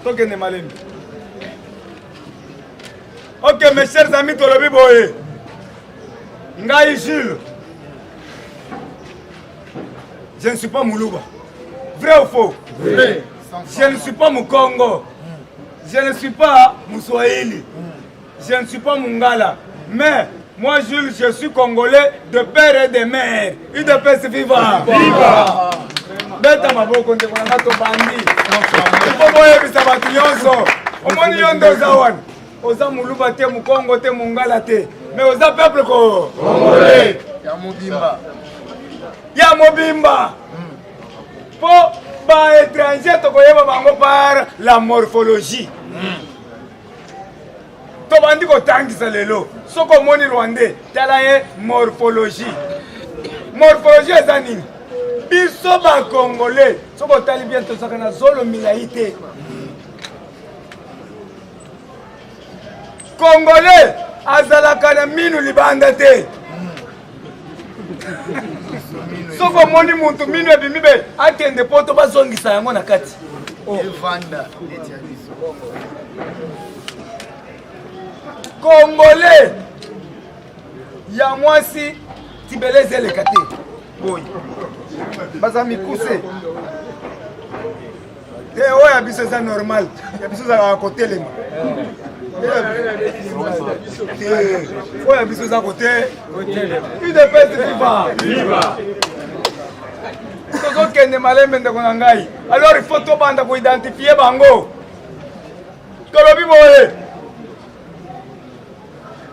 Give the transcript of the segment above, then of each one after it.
tokende malembe. Ok, mes chers amis, tolobi boye. Ngai Jules. Je ne suis pas Moulouba. Vrai ou faux? Vrai. Je ne suis pas Moukongo. Je ne suis pas Mouswahili. Je ne suis pas Mungala. Mais moi, Jules, je suis Congolais de père et de mère. Une de paix, viva. Viva. Beta maboko nde kuna ngato bandi. Ipo boye bisa batu nyonso. Omoni yondo zawan. Oza Muluba te Mukongo te Mungala te. Mais oza peuple ko Congolais. Ya Mobimba. Ya Mobimba. Po ba étranger to koyeba bango par la morphologie. To bandi ko tangisa lelo. Soko moni Rwandais tala ye morphologie. Morphologie eza nini? Biso ba Congolais, soko tali bien to saka na zolo milaite. Congolais azalaka na minu libanda te. Soko moni muntu minu ebimibe akende poto bazongisa yango na kati. Evanda. Congolais ya mwasi tibeleze lekate. Boy. Baza mikuse. Oya biso za normal. Ya biso za côté lema. Oya biso za côté lema. Une de peste viva. Viva. Tozo kende malembe ndeko na ngai. Alors il faut to banda ko identifier bango. Tolobi boye.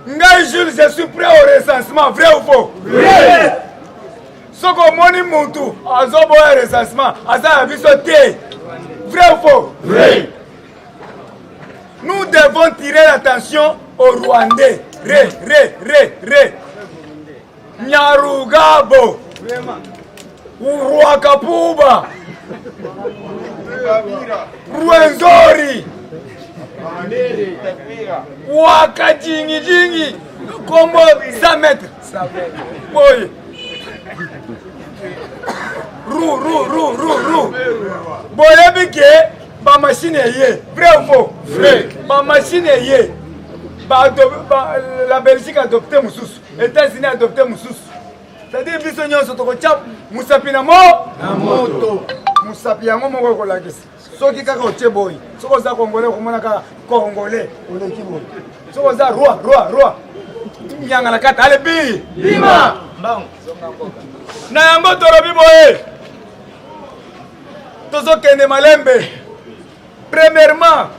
Ngai Jules, je suis prêt au recensement, vrai ou faux? Vrai. Soko moni muntu azobo ya recensement, aza biso te. Vrai ou faux? Vrai. Nous devons tirer l'attention aux Rwandais. Re. Nyarugabo. Rwakapuba. Rwenzori. Waka jingi. Combo 100 mètres. Boy. Rou. Boye bike ba machine yé. Vrai ou faux? Vrai. Ba machine yé. La Belgique a adopté Moussous. États-Unis a adopté Moussous. C'est-à-dire biso nyonso toko chap musapi na moto. Musapi yango moko ko lakisa. Soki kaka otie boy. Soko za Congolais komona ka Congolais. Oleki boy. Soko za roi. Nyanga la kata ale bi. Bima. Mbang. Na yango tolobi boye. Tozo kende malembe. Premièrement,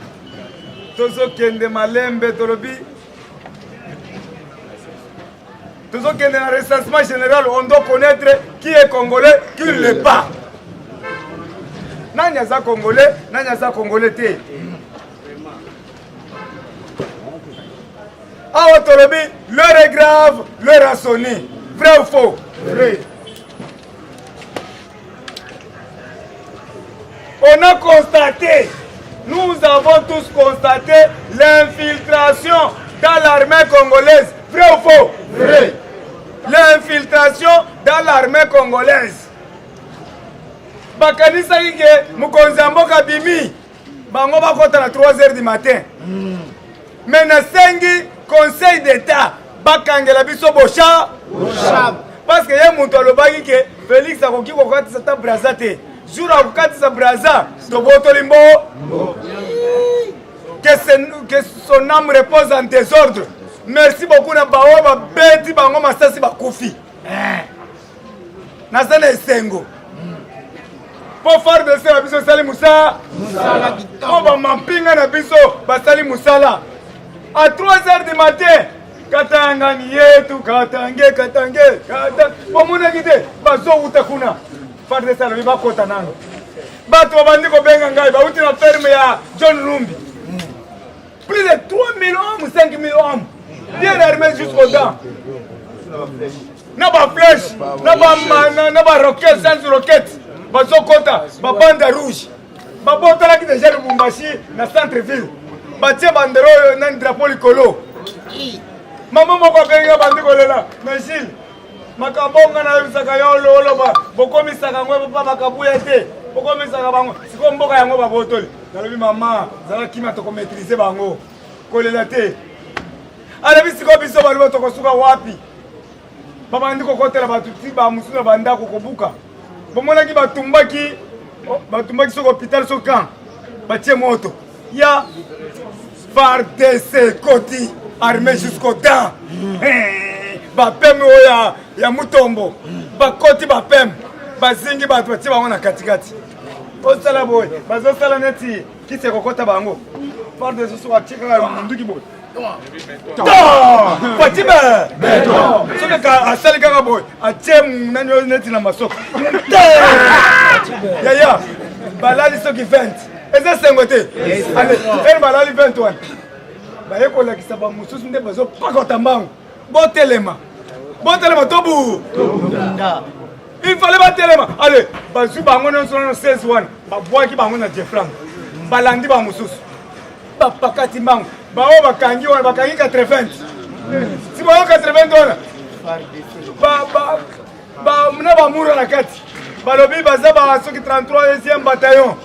tozo kende malembe tolobi. Tozo kende na recensement général, on doit connaître qui est Congolais, qui ne l'est pas. Nanya za Congolais te. Awa tolobi, l'heure est grave, l'heure a sonné. Vrai ou faux? Vrai. On a constaté, nous avons tous constaté l'infiltration dans l'armée congolaise. Vrai ou faux? Vrai. L'infiltration dans l'armée congolaise. Bakanisa ike mukonzamboka bimi. Bango bakota na 3h du matin. Mais na sengi conseil d'état bakangela biso bocha. Parce que yé muntu alobaki ke Félix akoki kokatisa ta braza te. Jour akokatisa braza to botolimbo. Que son âme repose en désordre. Merci beaucoup na baoba beti bango masasi bakufi. Nasana esengo. Pour faire de ça biso sali musala. On va mampinga na biso basali musala. À 3h du matin, katanga yetu katange. Pomuna kite bazo utakuna. Faire de ça le ba kota nano. Bato babandi ko benga ngai ba uti na ferme ya John Lumbi. Plus de 3000 hommes, 5000 hommes. Bien armés jusqu'aux dents. Na ba flèche, na ba roquette sans roquette. Bazo kota, ba bande rouge. Ba botala ki déjà Lubumbashi na centre-ville. Ba tie bandero na drapeau likolo. Maman moko benga bandi kolela, Machine. Makabonga na yusaka yo lolo ba. Bokomisaka ngwe papa bakabuya te. Bokomisaka bango. Siko mboka yango ba botoli. nalobi mama zala kimia tokomaîtriser bango kolela te alobi sikoyo biso balobi tokosuka wapi babandi kokotela bato ti bamosusu na bandako kobuka bomonaki batumbaki soki hôpital so camp batie moto ya FARDC koti armé jusqu'au dents bapeme oyo ya mutombo bakoti bapeme bazingi bato batie bango na katikati osala boye bazosala neti kisi ekokota bango FARDC so atie kaka munduki boye Fatime soki asali kaka boye atie nani oyo neti na masoko yaya balali soki 20 eza sengo te ene balali 20 wana baye kolakisa bamosusu nde bazopakota mbango botelema tobu il fallait batelema ale bazwi bango nyonso nano 16 wana babwaki bango na jefrang balandi bamosusu bapakati mbango bao bakangi wana bakangi 80 si bao 80 wana na bamura na kati balobi baza basoki 33e bataillon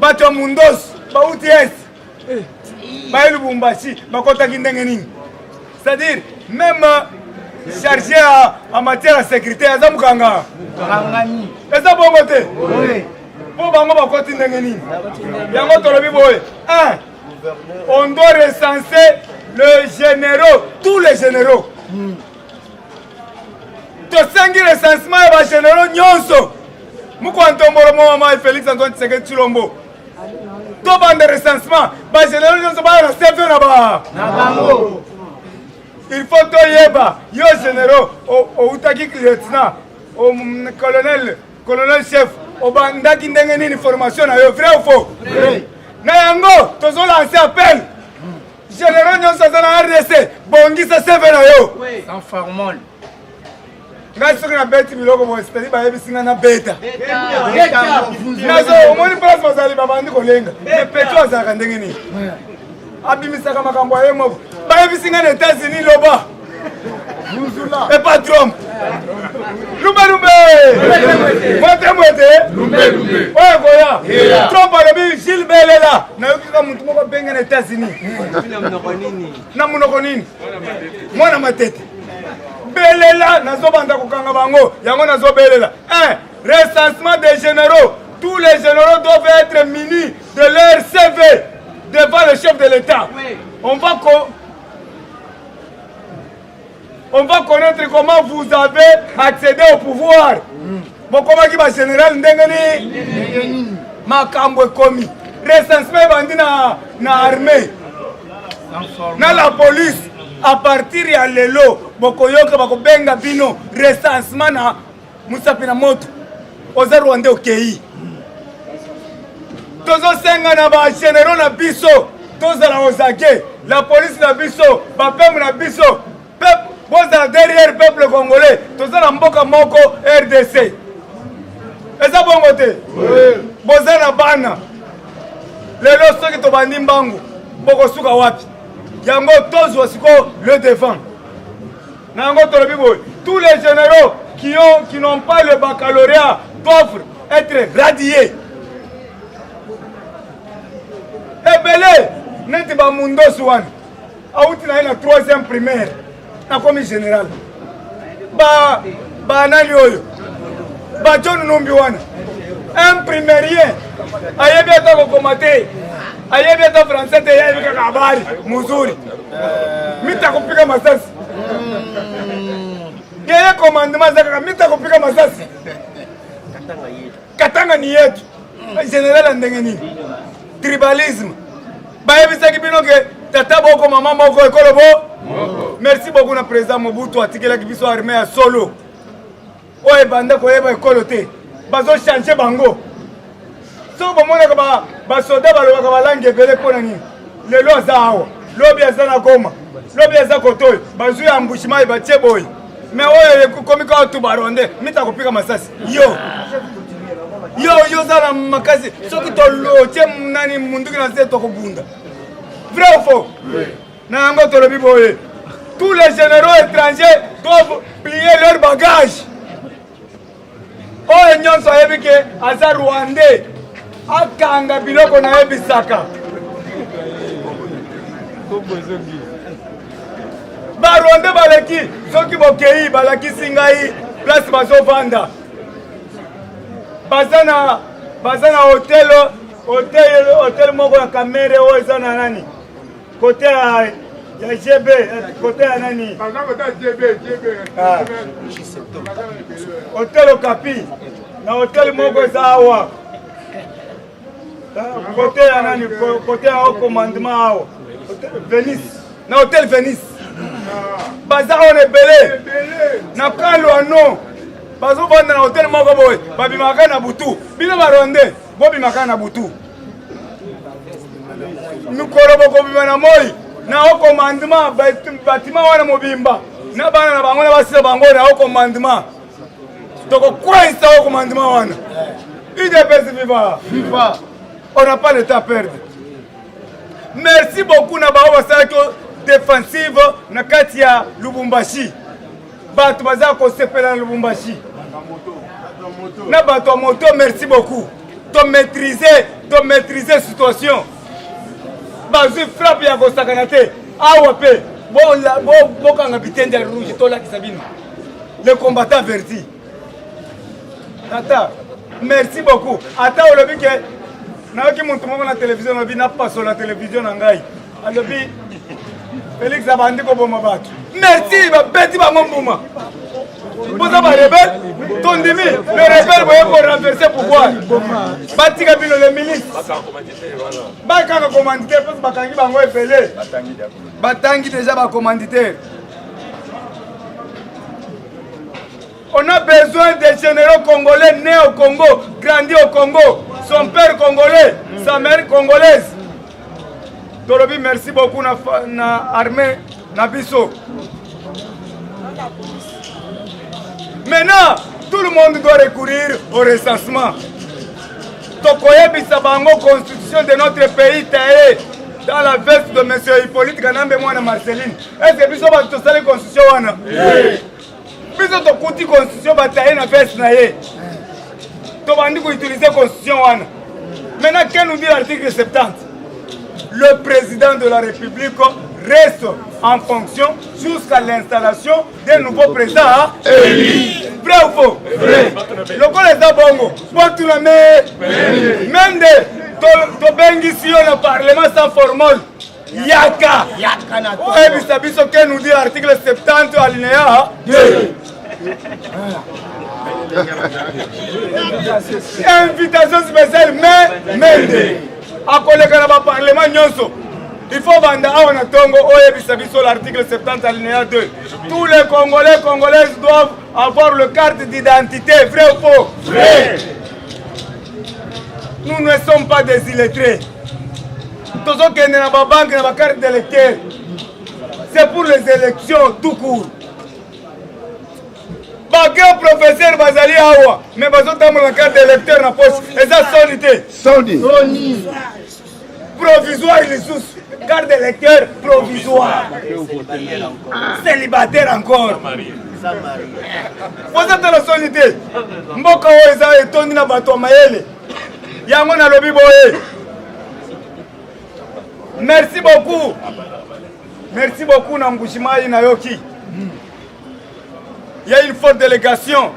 bato ya mundosi bauti esi baye lubumbashi bakotaki ndenge nini c'est-à-dire même chargé en matière ya sécurité aza mokanga eza bongo te mpo bango bakoti ndenge nini yango tolobi boye on doit recenser le généraux tous les généraux tosengi recensement ya bagénéraux nyonso mokwantombolo mo mama Félix Antoine Tshisekedi Tshilombo tobanda recensement bagénéraux nyonso baya na CV na bango il faut toyeba yo généraux outaki lieutenant colonel chef obandaki ndenge nini formation na yo vrai ou faux na yango tozolancer appel généraux nyonso aza na RDC bongisa CV na yo sans formol ngai soki nabeti biloko boye c'est-à-dire bayebisinga na beta nazo omoni place bazali babandi kolenga me petro azalaka ndenge nini abimisaka makambo aye moko bayebisinga na États-Unis loba epa Trump lumbe oyo koya Trump alobi Gilles Belela nayoki kaka mutu moko benga na États-Unis na munoko nini mwana matete belela nazobanda kokanga bango yango nazobelela recensement des généraux tous les généraux doivent être munis de leur CV devant le chef de l'État on va connaître comment vous avez accédé au pouvoir bokomaki ba général ndenge ni makambo ekomi recensement ebandi na armée na la police à partir ya lelo bokoyoka bakobenga bino recensement na musapi na moto oza rwanda okei tozosenga na bagénéraux na biso tozala ozake la police na biso bapeme na biso bozala derrière peuple congolais toza na mboka moko RDC eza bongo te boza na bana lelo soki tobandi mbangu bokosuka wapi yango tozwa siko le devant na yango tolobi boye tous les généraux qui n'ont pas le baccalauréat doivent être radiés ebele neti bamundosi wana auti na ye na 3e primaire nakomi général banani oyo bajon numbi wana un primérien ayebi ata kokoma te ayebi ata français te yebi kaka habari muzuri mitakopika masasi yeye commandement za kaka mitakopika masasi katanga ni yetu général andenge nini tribalisme bayebisaki bino ke tata boko mama moko ekolo bo merci beaucoup na président Mobutu atikelaki biso armée ya solo oyo ebanda koyeba ekolo te bazochange bango soki bomonaka basoda balobaka balangi ebele mpo na nini lelo aza awa lobi aza na Goma lobi aza kotoyo bazwi ambushima batie boye me oyo ekomi kaka tu baronde mitakopika masasi yo oza na makasi soki tolotie nani munduki na se tokobunda vrai ou faux na yango tolobi boye tous les généraux étrangers doivent plier leur bagage oyo nyonso ayebi ke aza rwandais akanga biloko na ebisaka baronde baleki soki bokei balakisi ngai place bazovanda baza na hotel moko ya kamere oyo eza na nani kote ya GB kote ya nani hotel Okapi na hotel moko eza awa kote ya nani kote ya commandement awa Venice na hotel Venice baza on ebele na kalwano bazovanda na hotel moko boye babimaka na butu bino baronde bobimaka na butu mikolo bokobima na moi na commandement batima wana mobimba na bana na bango na basila bango na commandement tokokwesa commandement wana UDPS viva on n'a pas le temps à perdre. Merci beaucoup na bao basalaki défensive na kati ya Lubumbashi bato baza kosepela na Lubumbashi na bato ya moto. Merci beaucoup to maîtriser situation bazwi frappe ya kosakana te awa pe bokanga bitende ya rouge tolakisa bino le combattant verti tata. Merci beaucoup ata olobi ke nayoki muntu moko na télévision alobi napaso na télévision na ngai alobi Félix abandi koboma bato. Merci babeti bango mbuma boza barebele tondimi le rebelle boye ko renverser pouvoir batika bino le milice bakanga commanditaire parce bakangi bango ebele batangi déjà ba commanditaire. On a besoin des généraux congolais nés au Congo, grandis au Congo, son père congolais, sa mère congolaise. Tolobi, merci beaucoup na armée Nabiso. Maintenant, tout le monde doit recourir au recensement. Tokoye Bisabango, constitution de notre pays, taillée dans la veste de M. Hippolyte Kanambe Mwana Marceline. Est-ce que Biso va tout ça, la constitution wana? Biso tokuti constitution bataille na veste na ye. Tobandi ko utiliser constitution wana. Maintenant, qu'est-ce nous dit l'article 70? Le président de la République reste en fonction jusqu'à l'installation d'un nouveau président élu. Vrai ou faux? Vrai. Le col est à bongo. Pour la même de Tobengi si on a parlement sans formule. Yaka. Et bisabiso que nous dit l'article 70 alinéa 2. Invitation spéciale Mende. À collègue à parlement nyonso. Il faut vendre à Tongo Oyebisabiso l'article 70 alinéa 2. Tous les Congolais, Congolaises doivent avoir le carte d'identité. Vrai ou faux? Vrai. Nous ne sommes pas des illettrés. Tous ceux qui sont dans la banque, dans la carte d'électeur, c'est pour les élections tout court. Baguette professeur Bazali Awa, mais Bazot dans la carte d'électeur dans la poche. Et ça, Sony. Provisoire, il est sous. Carte d'électeur provisoire. Célibataire encore. Vous êtes dans la solité. Mboka Oeza et Tony Nabato Mayele. Yango na lobi boye. Merci beaucoup. Merci beaucoup Nambushimai Nayoki. Il y a une forte délégation.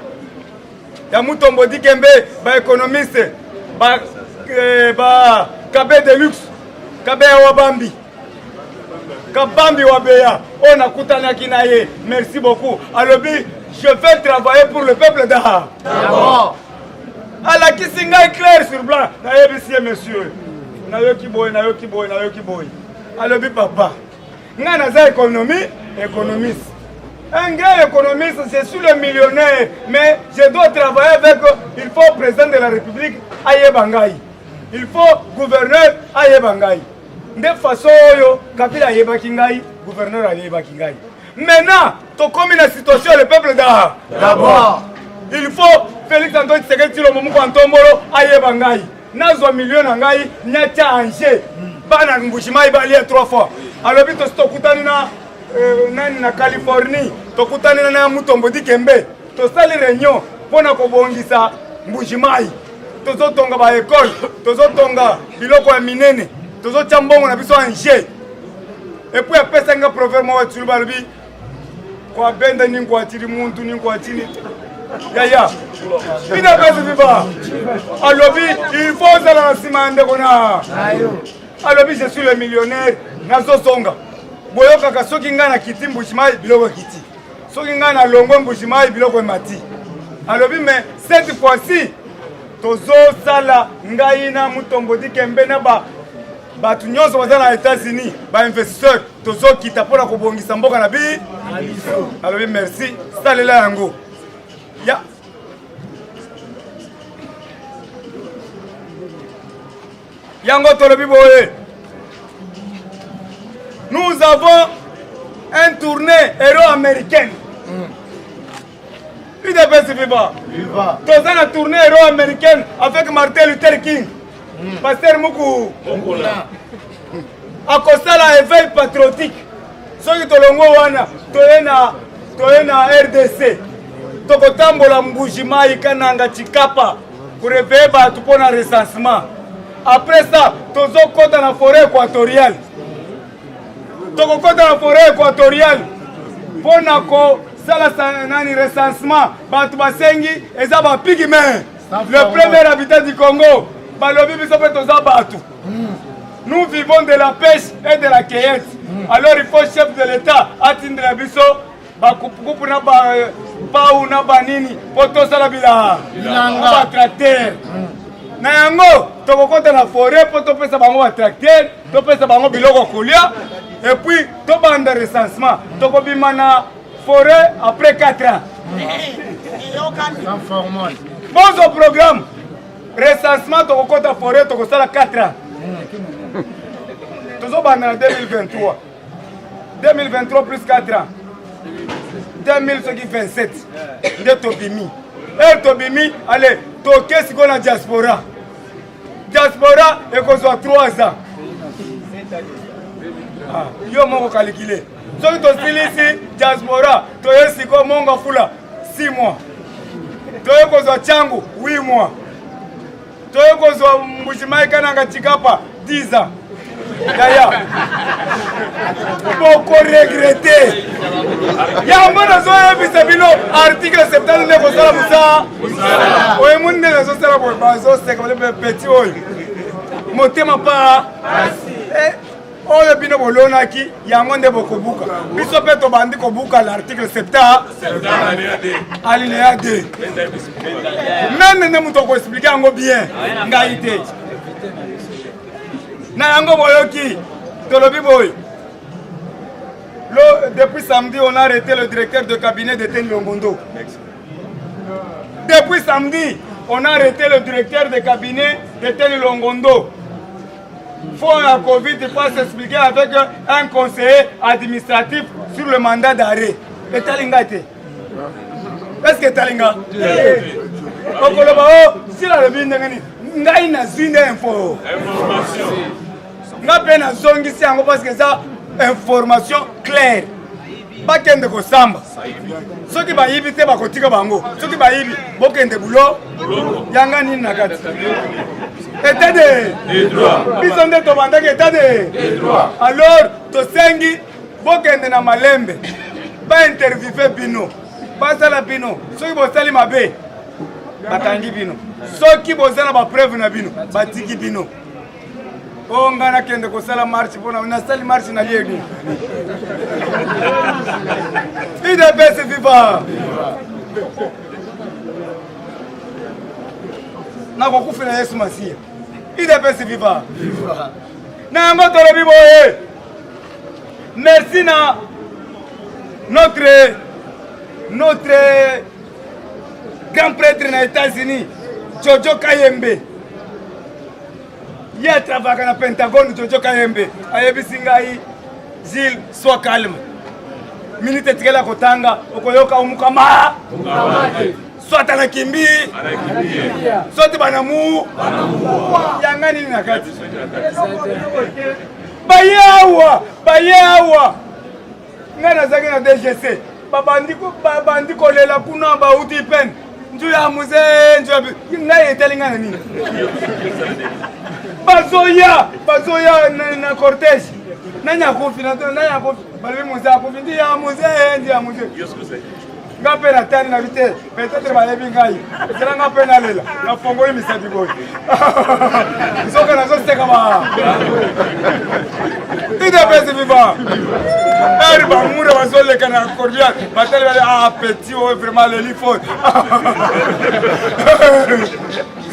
Il y a Moutombo Dikembe, économiste, Kabé de luxe, Kabé Wabambi, Kabambi Wabeya, on a Koutana Kinaye. Merci beaucoup. Alobi, je vais travailler pour le peuple d'Aha. À la Kissinga est clair sur blanc. Nayebisie monsieur. Nayoki boy. Alobi papa. Nganaza économie, économiste. Un grand économiste, je suis le millionnaire, mais je dois travailler avec, il faut président de la République, Aye Bangaï. Il faut gouverneur, Aye Bangaï. De façon, Kabila Aye Bakingaï, gouverneur Aye Bakingaï. Maintenant, tu comme une situation, le peuple d'Aha. D'abord, il faut Félix Antoine Tshisekedi le moment quand Tombolo, Aye Bangaï. Nazo million Angaï, Nyacha Angé, Bana Mbushima Ibalia 3 fois. Alors, tu as nani na Californie tokutani na Mutombo Dikembe tosali réunion pona kobongisa Mbujimai tozotonga ba école, tozotonga biloko ya minene, tozotia mbongo na biso en jeu. Et puis apesa nga proverbe moko tsulu balobi kwa benda ningo atiri muntu ningo atini. Yaya. Ina pesa viva. Alobi il faut ça la simande kona. Alobi je suis le millionnaire nazo songa. Boyoka ka soki nga na kiti mbushimai biloko kiti. Soki nga na longo mbushimai biloko mati. Alobi mais cette fois-ci tozo sala ngai na mutombodi kembe na batu nyonso baza na États-Unis ba investisseur tozo kita pona kobongisa mboka na bi. Alobi merci salela yango. Ya. Yango tolobi boye. Nous avons un tournée héros américaine. UDPS Viva. Nous avons une tournée héros américaine avec Martin Luther King. Pasteur Moukou. A kosala éveil patriotique. Soki tolongo wana toyena RDC. Tokotambola Mbujimai Kananga Chikapa pour réveiller batu pour un recensement. Après ça, tozo kota na forêt équatoriale. Toko kota na forêt équatoriale. Pour nako sala nani recensement batu basengi eza ba pigmen. Le premier habitant du Congo, balobi biso pe toza batu. Nous vivons de la pêche et de la cueillette. Alors il faut chef de l'État atteindre biso ba kupu na ba pau na banini poto sala bila ba tracteur. Na yango tokokonta na forêt poto pesa bango ba tracteur, to pesa bango biloko kolia et puis to banda recensement. Tokobima na forêt après 4 ans. Bon programme recensement tokokonta forêt tokosala 4 ans. Tozo banda na 2023. 2023 plus 4 ans. 2027 de Tobimi. Et Tobimi, allez, qu'est-ce qu'on a diaspora? Diaspora, et qu'on soit 3 ans. Ah, yo mon calculé. Ce que tu as ici, diaspora, tu as ici comme mon gafula, 6 mois. Tu as qu'on soit Tchango, 8 mois. Tu as qu'on soit Mbushimai Kananga Chikapa, 10 ans. Yaya, beaucoup regretté. Yamana zoe bisabino article 70 ne kosala musa. Oye munne na sosala bo bazo se comme le petit oy. Motema pa. Oye bino bolona ki yango nde bokobuka. Biso pe to bandi kobuka l'article 70 alinéa 2. Même ne muto ko expliquer yango bien. Ngaite. Nayango boyoki, Tolobi boy. Depuis samedi, on a arrêté le directeur de cabinet de Teni Longondo. Depuis samedi, on a arrêté le directeur de cabinet de Teni Longondo. Faut la Covid, il faut s'expliquer avec un conseiller administratif sur le mandat d'arrêt. Et Talinga était. Est-ce que Talinga? Si la revue n'est pas une info. Nga pena zongi si yango parce que ça information claire. Ba kende ko samba. Soki ba yibi te ba kotika bango. Soki ba yibi bokende bulo. Yanga nini nakati. État de droit. Bisonde to banda ke état de droit. Alors to sengi bokende na malembe. Ba interviewer bino. Ba sala bino. Soki bo sali mabe. Batangi bino. Soki bo sala ba preuve na bino. Batiki bino. Oh, ngana kende ko sala marche pona na sali marche na liegi. UDPS Viva. Na ko kufina Yesu Masia. UDPS Viva. Na ngoto lobi boye. Merci na notre grand prêtre na États-Unis, Jojo Kayembe. Il y a travaillé dans le Pentagone, Jojo Kayembe. Ayebi Singai, Gilles, sois calme. Minute Tigela Kotanga, Okoyoka Umukama. Soit à la Kimbi, soit à Banamou. Yangani Nakati. Bayawa. Nana Zagina DGC. Babandiko Lela Kuna Bauti Pen. Nju ya muze, nju ya ngai etelingana nini? Bazoya na cortège. Nanya kofi bali muze akofi ndi ya muze. Ngape na tani na vite, peut-être balebi ngai. Sera ngape na lela, na fongo misadi boy. Soka na zosteka ba. Ida pesi viva. Ba mura bazole kana cordial, batali bale petit o vraiment le lifo.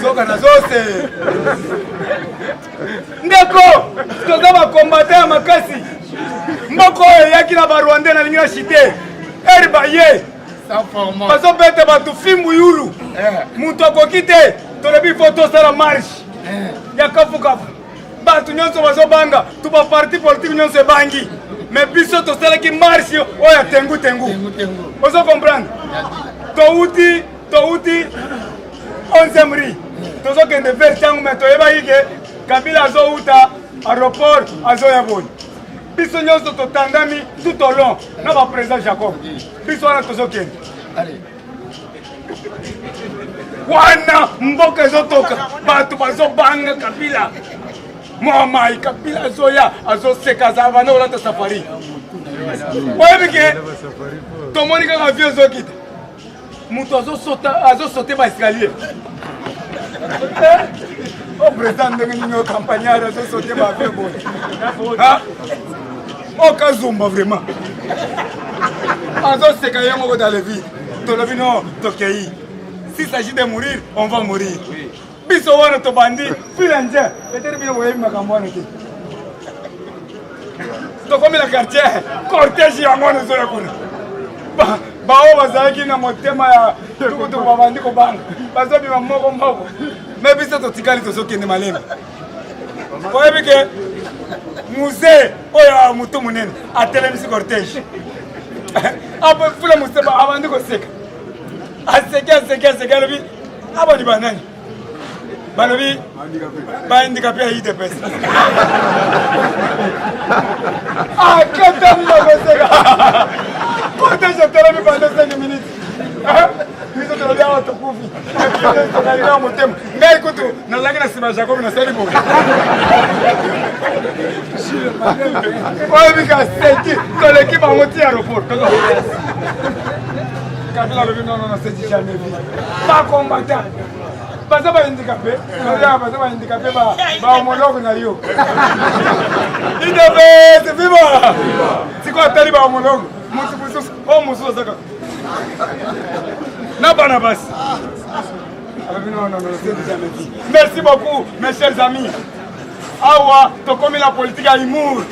Soka na zoste. Ndeko, tozaba combattre makasi. Mboko yaki na ba Rwanda na lingina shite. Ba ye. Bazo bete batu fimbu yulu. Mutu akokite, tolebi foto sala marche. Ya kafu. Batu nyonso bazo banga, tuba parti politique nyonso bangi. Mais biso to sala ki marche oya tengu. Ozo comprendre? Touti 11e rue. Tozo kende vers changu meto eba hige Kabila azo uta aéroport azo yaboni. Biso nyonso to tandami tout au long na ba président Jacob. Biso wana tozo kende. Allez. Wana mboka zotoka batu bazo banga Kabila. Mama Kabila zoya azo seka za bana olata safari. Webike tomoni ka avion zokita. Mutu azo sauter ba escalier. O président ndenge nini o campagnard azo sauter ba avion boy. Ha? O kazumba vraiment. Azo seka yango dans la vie. Tolobi non tokei. S'il s'agit de mourir, on va mourir. Biso wana to bandi, filanje. Peut-être bien voyez makambo wana ki. To comme la quartier, cortège ya mwana zoya kuna. Bao bazaki na motema ya tukutu babandi ko banga. Bazobi moko. Mais biso to tikali to sokende malema. Voyez que musée oya mutu munene atelemisi cortège. Apa fula museba abandi ko seka. Aseka lobi abandi banani. Balobi handicapé à IDPS. Quand je te l'ai pendant 5 minutes. Ils ont dit à ton profit. Mais écoute, dans la gueule, c'est ma Jacob, na sali bon. Ouais, mais c'est qui? Quand l'équipe a monté à l'aéroport. Kabila le non, c'est jamais vu. Pas combattant. Pas handicapé. Pas handicapé, bah homologue na yo. Il devait, c'est vivant. C'est quoi taliba homologue? Moussou Zaka. Nabanabas. Non, c'est jamais dit. Merci beaucoup, mes chers amis. Awa, to comme la politique à humour.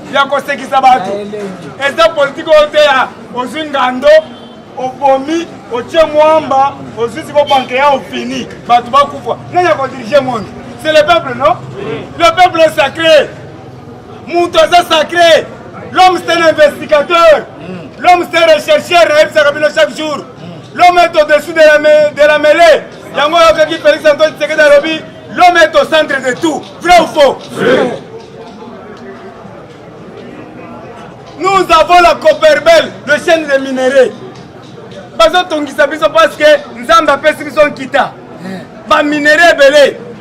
Il y a quoi qui s'abattu. Et cette politique au Zingando, au Bomi, au Tchemouamba, au Zuzibo Bankéa, au Fini. Batouba Koufa. Non, il y a quoi diriger le monde. C'est le peuple, non? Le peuple est sacré. Moutosa sacré. L'homme c'est un investigateur. L'homme c'est un rechercheur, chaque jour. L'homme est au-dessus de la mêlée. L'homme est au centre de tout. Vrai ou faux? Nous avons la Copperbel, le chaîne des minéraux. Parce que nous avons fait kita.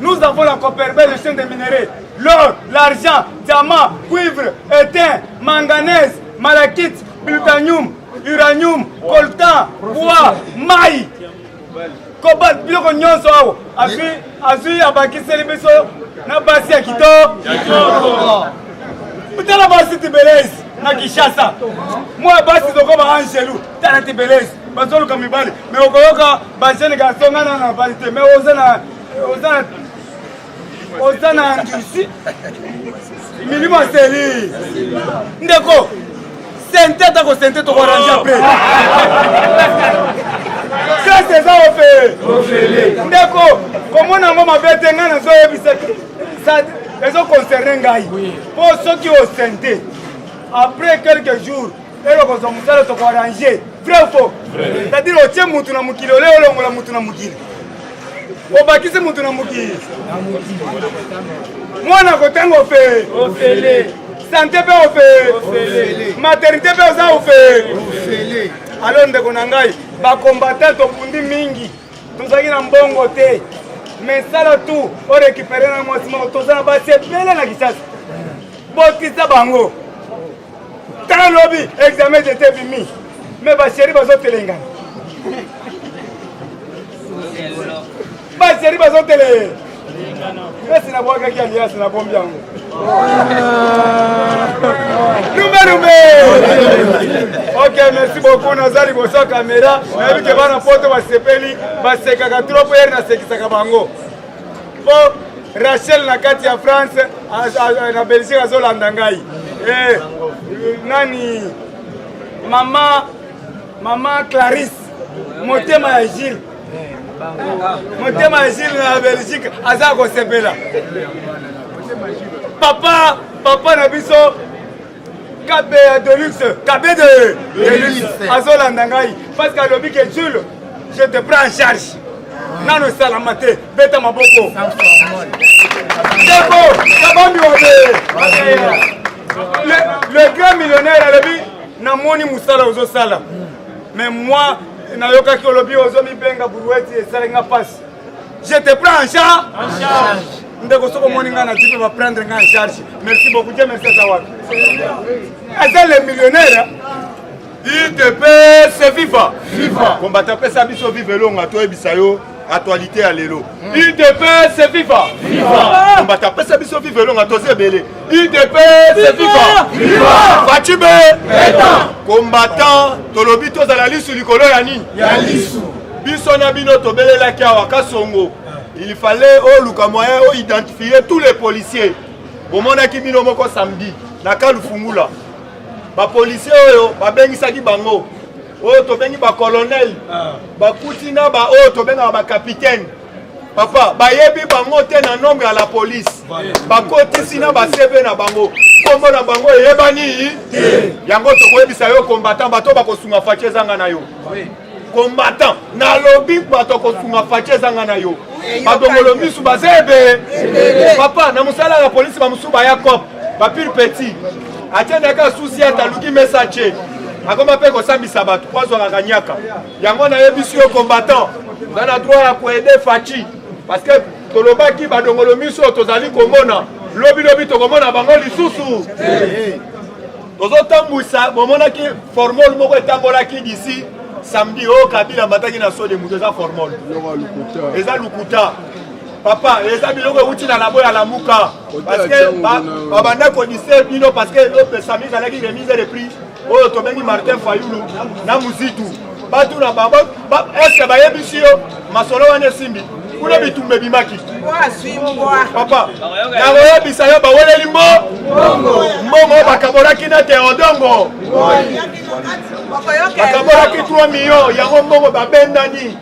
Nous avons la Copperbel, le chaîne des minéraux. L'or, l'argent, diamant, cuivre, étain, manganèse, malachite, plutonium, uranium, coltan, bois, maïs, cobalt, biloko nyonso awo. Azui abakiseli biso na basi ya kitoko. Tala basi tibelezi na Kishasa. Moi basi zoko ba Angelou, tala tibelezi. Bazoluka mibali. Mais okoyoka bajene gasonga na valite. Mais ozana ndisi. Milima seli. Ndeko. Sente tako sente to arranger après. C'est ça on fait. Ndeko, comment na ngoma bete ngana zo yebisa ça les ont concerné ngai. Pour ceux qui ont senté après quelques jours et le konsomusala to arranger. Vrai ou faux? C'est-à-dire o tie mutu na mukili ole olongola mutu na mukili. Obakisi mutu na mukili. Mwana kotengo fe. Ofele. Santé pe ofele. Maternité pe oza ofele. Alors ndeko na ngai ba combattant to bundi mingi. tozalaki na mbongo te mais sala tout o récupéré na mwasi moko toza na basi ebele na Kinshasa botisa bango tala lobi examen tete bimi mais basheri bazotelengana basheri bazotele esi nabwakaki aliasi nabombi yango numbe ok merci beaucoup naza liboso ya kamera nayebi ke bana poto basepeli basekaka trop ere nasekisaka bango po Rachel na kati ya France na Belgique azolanda ngai nani mama Clarisse motema ya Gilles motema ya Gilles na Belgique aza kosepela papa na biso KB de luxe azolanda ngai parce que alobi ke Jules je te prends en charge nano salama te beta maboko debo kabambi wabe le grand millionnaire alobi namoni musala ozosala mais moi nayokaki olobi ozomibenga brouette esalenga pasi je te prends en charge ndeko soko moni nga na jipe va prendre nga en charge merci beaucoup Dieu merci à toi aza le millionnaire il te peut se vivre combattant pesa biso vive longa to ebisa yo actualité à lelo il te peut se vivre combattant pesa biso vive longa to se belé il te peut se vivre Fatube combattant tolobi to za la lisu likolo ya nini ya lisu biso na bino to belela ki awaka songo. Il fallait au moyen identifier tous les policiers. Au moment qui bino moko samedi, na Kalufungula. Ba policiers oyo, ba bengisaki bango. Oyo to bengi ba colonel, ba kutina ba oyo to benga ba capitaine. Papa, ba yebi bango te na nombre à la police. Ba kotisi na ba CV na bango. Kombo na bango yebani. Yango to koyebisa yo combattant bato ba kosunga fache zanga na yo. Combattant na lobby bato kosunga fache zanga na yo. Badongolo misu bazebe papa na musala la police ba musuba ya cop ba pile petit atenda ka souci ata luki message akoma pe ko sambisa bato kwazo nganyaka yango na yebisi yo combattant na droit ya ko aider fachi parce que tolobaki badongolo misu tozali komona lobi to komona bango lisusu tozotambusa bomona ki formol moko etambola ki d'ici samedi au Kabila mataki na so de mutoza formol eza lukuta papa eza biloko uti na labo ya lamuka parce que babanda ko dise bino parce que le samedi za la qui remise de prix oh to bengi Martin Fayulu na muzitu batu na baba est-ce que ba yebisi yo masolo wane simbi kuna bitumbe bimaki papa na yebisa yo ba wele limbo bakabolaki na te odongo bakabolaki 3 millions yango mbongo babendani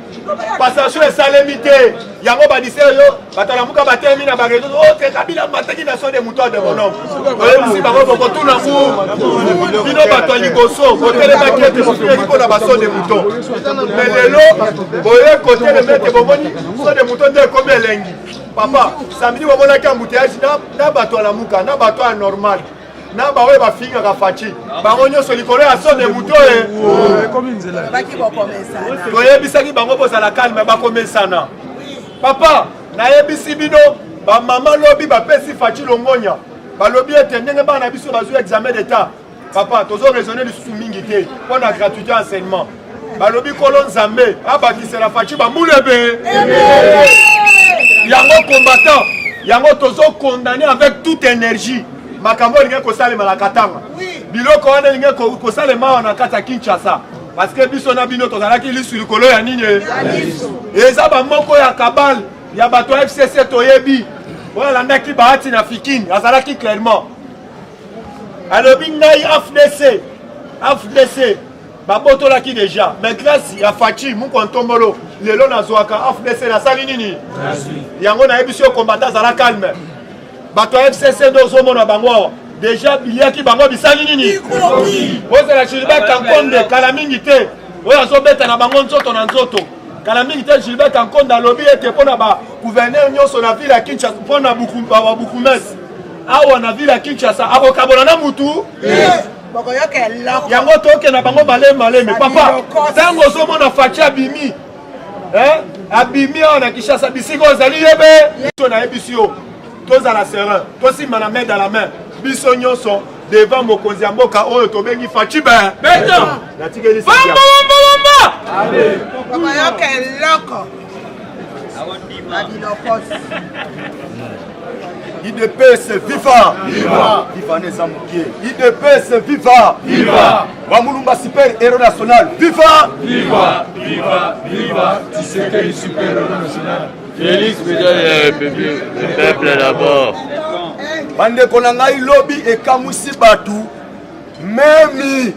passation esalemi te yango badise yo batalamuka batemi na barezo ote Kabila mataki na so de muto de bonhomme oyebisi bango bokotuna ngu bino bato ya liboso kotelemaki ete bofileki mpona baso de muto mais lelo boye kotelemete bomoni so de muto nde ekomi elengi papa samedi bomonaki embouteillage na bato ya lamuka na bato ya normal na bawe bafingaka fachi bango nyonso likolo ya so de muto toyebisaki bango bozala calme bakomesana papa nayebisi bino bamama lobi bapesi fachi longonya balobi ete ndenge bana na biso bazwi examen d'état papa tozo raisonner lisusu mingi te mpona gratuité enseignement balobi kolo nzambe abakisela fachi bambulebe yango combattant yango tozo condamné avec toute énergie makambo linge kosalema na Katanga biloko wana linge kosalema wana kata Kinshasa parce que biso na bino tozalaki lisu likolo ya nini eza bamoko ya kabal ya bato FCC toyebi oyo alandaki bahati na fikini azalaki clairement alobi ngai AFDC babotolaki déjà mais grâce ya Fachi muko ntombolo lelo nazwaka AFDC nasali nini yango nayebi yo combattant azala calme bato FCC dozomona bango déjà biliaki bango bisali nini ozela Gilbert Kankonde kala mingi te oyo azobeta na bango nzoto na nzoto kala mingi te Gilbert Kankonde alobi ete mpona ba gouverneur nyonso na ville ya Kinshasa mpona Bukumes awa na ville ya Kinshasa akokabola na mutu yango toke na bango maleme papa ntango ozomona Fachi abimi abimia na Kishasa bisiko zali yebe to na ebisio to za la serreur to simba na main dans la main biso nyonso devant mokonzi ya mboka oyo to bengi Fachiba beto na tikeli bomba amen koma yoka eloko IDPS viva! Viva! Viva Neza Mukie! IDPS viva! Viva! Wamulumba super héros national! Viva! Viva! Viva! Viva! Tshisekedi super héros national! Félix Bédard, le peuple d'abord! Bande konangai lobby ekamwisi batu memi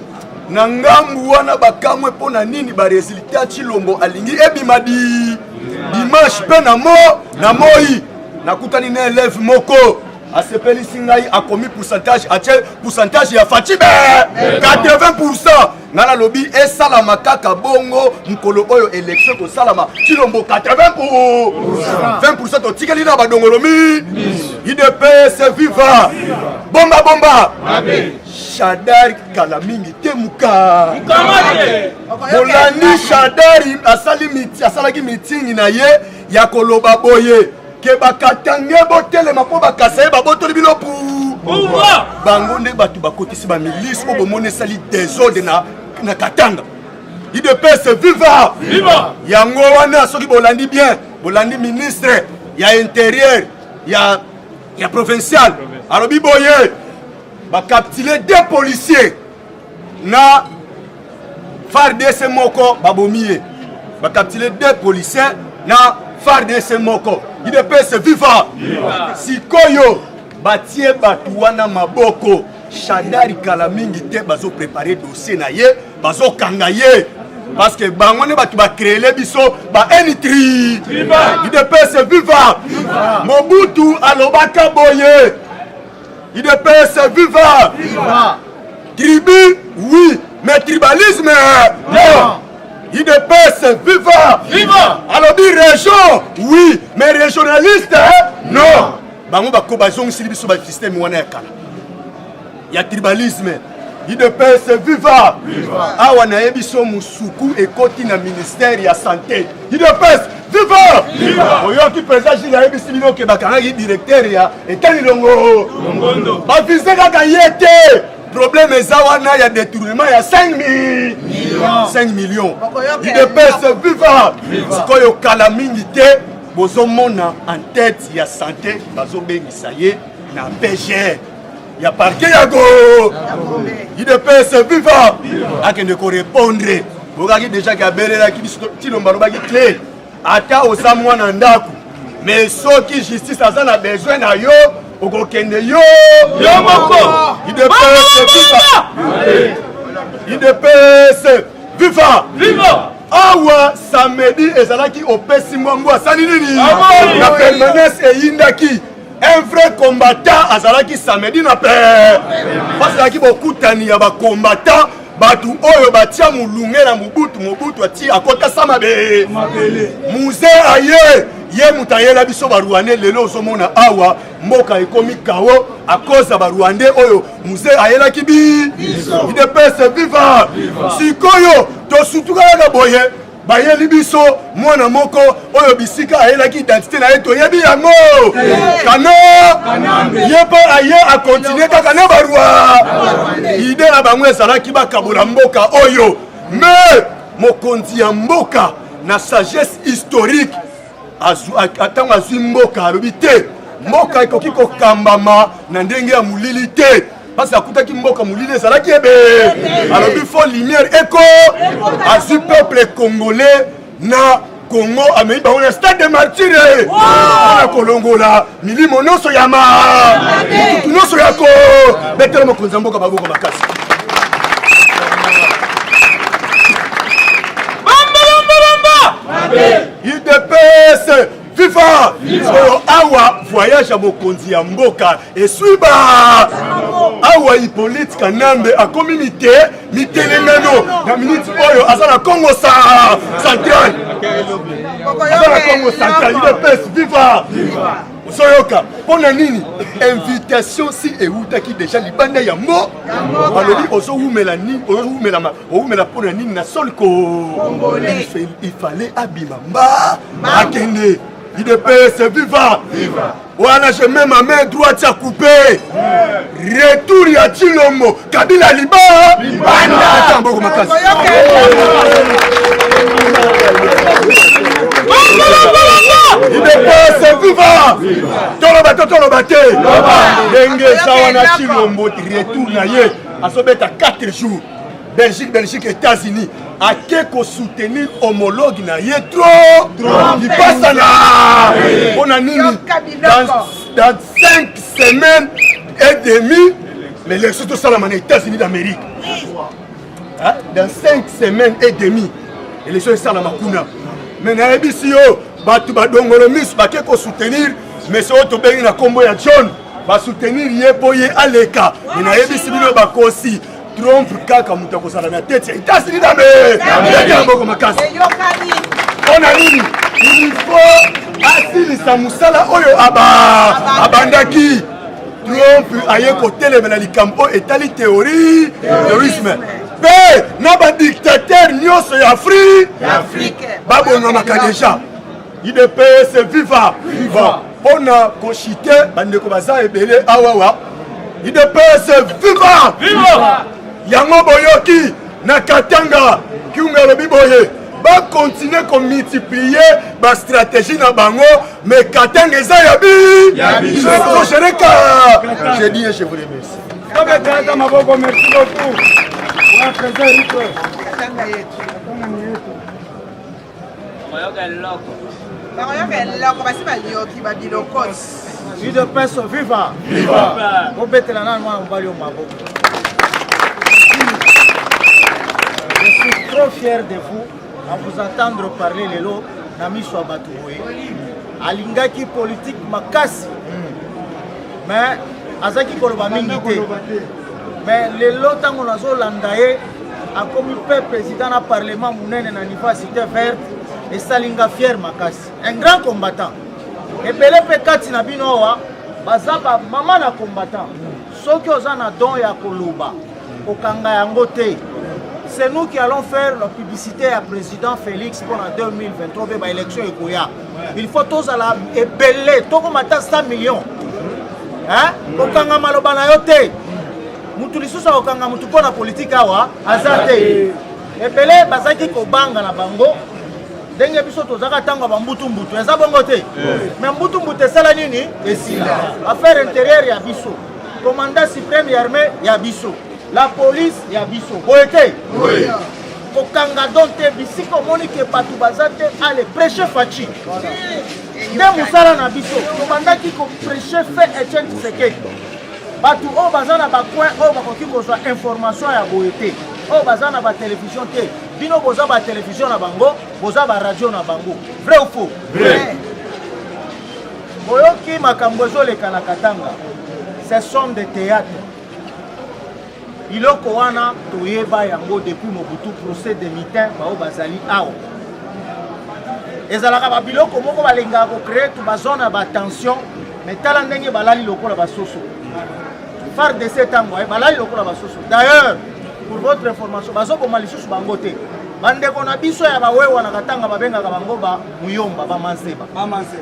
na ngambu wana bakamwe pona nini ba resultat Chilombo alingi ebima dimanche pe na moi nakutani na élève moko asepeli singai akomi pourcentage ya Fachiba 80%. Ngana lobi esalama kaka bongo mkolo oyo élection ko salama Chilombo 20% to tikeli na badongolomi IDPS viva bomba Shadari Kalamingi temuka Bolani Shadari asalaki meeting na ye ya koloba boye ke bakatange botelema po bakasaye babotoli bino bango nde batu bakotisi ba milice po bomone sali désordre na Katanga. IDPS viva yango wana soki bolandi bien bolandi ministre ya intérieur ya provincial alobi boye bakaptile 2 policiers na FARDC moko babomie bakaptile 2 policiers na FARDC moko IDPS viva sikoyo batie batu wana maboko Shadari Kalamingi te bazo préparer dossier na ye bazo kanga ye parce que bango ne batu ba créer biso ba enitri IDPS viva Mobutu alobaka boye IDPS viva tribu oui mais tribalisme non IDPS viva alors dit région oui mais régionaliste non bango bako bazong sili biso ba système wana ya kala ya tribalisme IDPS viva awa na yebiso musuku ekoti na ministère ya santé IDPS viva oyoki président Gilles ayebisi bino ke bakangaki directeur ya etani longo bavise kaka ye te problème eza wana ya détournement ya 5 millions IDPS viva sikoyo kala mingi te bozomona en tête ya santé bazobengisa ye na PGR ya parquet ya go IDPS viva akende ko répondre bokaki déjà ki abelelaki biso Chilombo alobaki clé ata oza mwana ndako mais soki justice aza na besoin na yo okokende yo moko IDPS viva awa samedi ezalaki opesi mbongo asali nini na permanence eyindaki un vrai combattant azalaki samedi na paix bazalaki bokutani ya bakombattant batu oyo batia mulunge na Mobutu ati akota samabe muze aye ye mutayela biso baruande lelo ozomona awa mboka ekomi kawo akoza baruande oyo muze ayela kibi IDPS viva sikoyo tosutuka kaka boye bayeli biso mwana moko oyo bisika ayelaki identité na ye toyebi yango kana ye mpe aye akontinue kaka na barwa ide na bango ezalaki bakabola mboka oyo me mokonzi ya mboka na sagesse historique atango azwi mboka alobi te mboka ekoki kokambama na ndenge ya molili te parce akutaki mboka molili ezalaki ebe alobi fo lumière eko azwi peuple congolais na Congo amei bango na stade de martyre mpona kolongola milimo nyonso ya mututu nyonso yako betela mokonzi ya mboka baboko makasi IDPS viva oyo awa voyage ya mokonzi ya mboka eswiba awa Hippolyte Kanambe akomi mitelengano na minute oyo aza na Congo central IDPS viva Zoyoka, pour nini invitation si eutaki déjà libanda yango. Balobi ozo oumela nini, ozo oumela pour nini na sol ko. Il fallait abimamba. Akende. IDPS viva. Wana je mets ma main droite à couper. Retour ya Chilombo. Kabila liba. Libanda. Tamboko makasi. IDPS viva. Toloba te. Denge sawana Chilombo retour na ye. Asobeta 4 jours. Belgique, États-Unis. À qui soutenir homologue na ye trop. Il passe là. On a nini dans 5 semaines et demie. Mais les surtout ça la États-Unis d'Amérique. Dans 5 semaines et demie. Et les choses ça la makuna. Mais na ebisio batu badongolo mis ba qui soutenir mais c'est auto bengi na kombo ya John ba soutenir ye boye aleka. Mais na ebisi bino ba kosi. Trump kaka mutu akosala na tete États-Unis d'Amérique. On a nini il faut asilisa musala oyo abandaki. Trump aye kotelemela likambo etali terrorisme pe na badictateur nyonso ya Afrique babongamaka deja. IDPS viva mpona koshite bandeko baza ebele awawa. IDPS viva yango boyoki na Katanga kiunga lobi boye ba continuer ko multiplier ba stratégie na bango mais Katanga eza yabi je dis et je vous remercie. Merci beaucoup. IDPS viva. Je suis trop fier de vous à vous entendre parler lelo Nami Swabatuwe. Alingaki politique makasi. Mais azaki koloba mingite. Mais lelo tango nazo landaye a comme président na parlement munene na université verte et salinga fier makasi. Un grand combattant. Et belé pekati na binowa bazaba mama na combattant. Soki ozana don ya koloba okanga yango te. C'est nous qui allons faire la publicité à président Félix pour en 2023 pour l'élection Egoya. Il faut tous à la ébélé, tout comme 100 millions. Hein? Okanga maloba na yote. Mutu lisusa okanga mutu pona politique awa azate. Ébélé bazaki ko banga na bango. Denge biso tozaka tanga ba mbutu mbutu. Eza bongo te. Mais mbutu mbutu sala nini? Esila. Affaire intérieure ya biso. Commandant suprême ya armée ya biso. La police ya biso. Boyete. Oui. Kokanga donte bisiko monike patu bazate ale prêcher fachi. De musala na biso. Komandaki ko prêcher fait Etienne Tshisekedi. Batu o bazana ba coin o ba koki ko information ya boyete. O bazana ba télévision te. Bino boza ba télévision na bango, boza ba radio na bango. Vrai ou faux? Vrai. Boyoki makambo ezoleka na Katanga. Ce sont des théâtres. Iloko wana toyeba yango depuis Mobutu procès de mitin bao bazali awo. Ezalaka ba biloko moko balenga ko créer to bazona ba tension mais tala ndenge balali lokola basoso. Phare de cet ango balali lokola basoso. D'ailleurs, pour votre information, bazoko malisusu bangote. Bandeko na biso ya bawewa na Katanga babengaka bango ba muyomba ba manseba.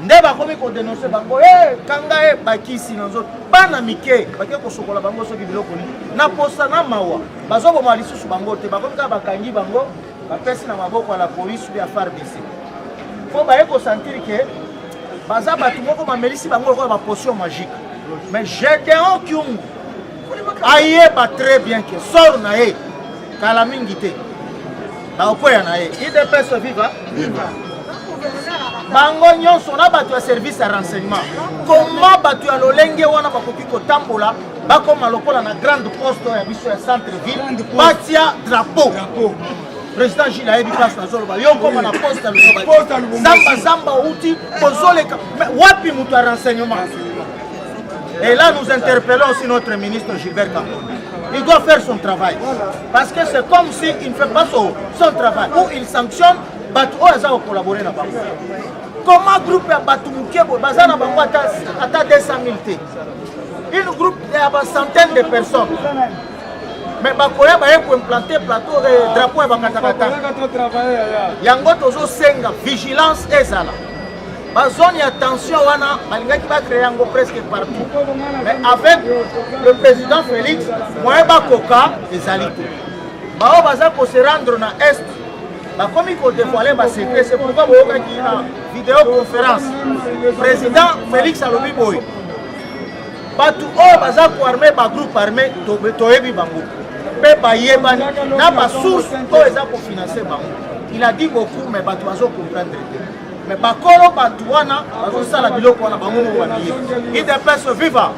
Nde bakomi ko dénoncer bango kanga bakisi na nzoto. Bana mike bake ko sokola bango soki biloko ni. Na posa na mawa. Bazoko malisusu bangote bakomi ka bakangi bango bapesi na maboko ya la police ya FARDC. Faut ba ko sentir que baza batu moko mamelisi bango ko ba potion magique. Mais Gédéon Kyungu aye ba très bien que sort na ye kala mingite. Baokoya na ye. IDPS viva. Bango nyonso na batu ya service ya renseignement. Comment batu ya lolenge wana bakoki kotambola bakoma lokola na grande poste ya biso ya centre ville batia drapeau. Président Gilles ayebi place na zolo ba yo koma na poste ya Lubumbashi. Zamba uti kozoleka wapi mutu ya renseignement. Et là nous interpellons aussi notre ministre Gilbert Kambonda. Il doit faire son travail. Parce que c'est comme s'il ne fait pas son travail. Ou il sanctionne, ou il va collaborer là-bas. comment groupe ya bato moke boye baza na bango ata 200 000 te une groupe ya centaine de personnes mais bakoya baye koimplante plateau drapeau ya bakatakata yango tozosenga vigilance ezala bazone ya tension wana balingaki bacrée yango presque partout mais avec le président Félix moyen bakoka ezali te bao baza kose rendre na est bakomi kodévoile basecret c'est pourquoi boyokaki na vidéoconférence président Félix alobi boye bato oyo baza koarme bagroupe armé toyebi bango mpe bayebani na basource oyo eza kofinanse bango il a dit beaucoup mais bato bazocomprendre te mais bakolo bato wana bazosala biloko wana bango mo babiye idps viva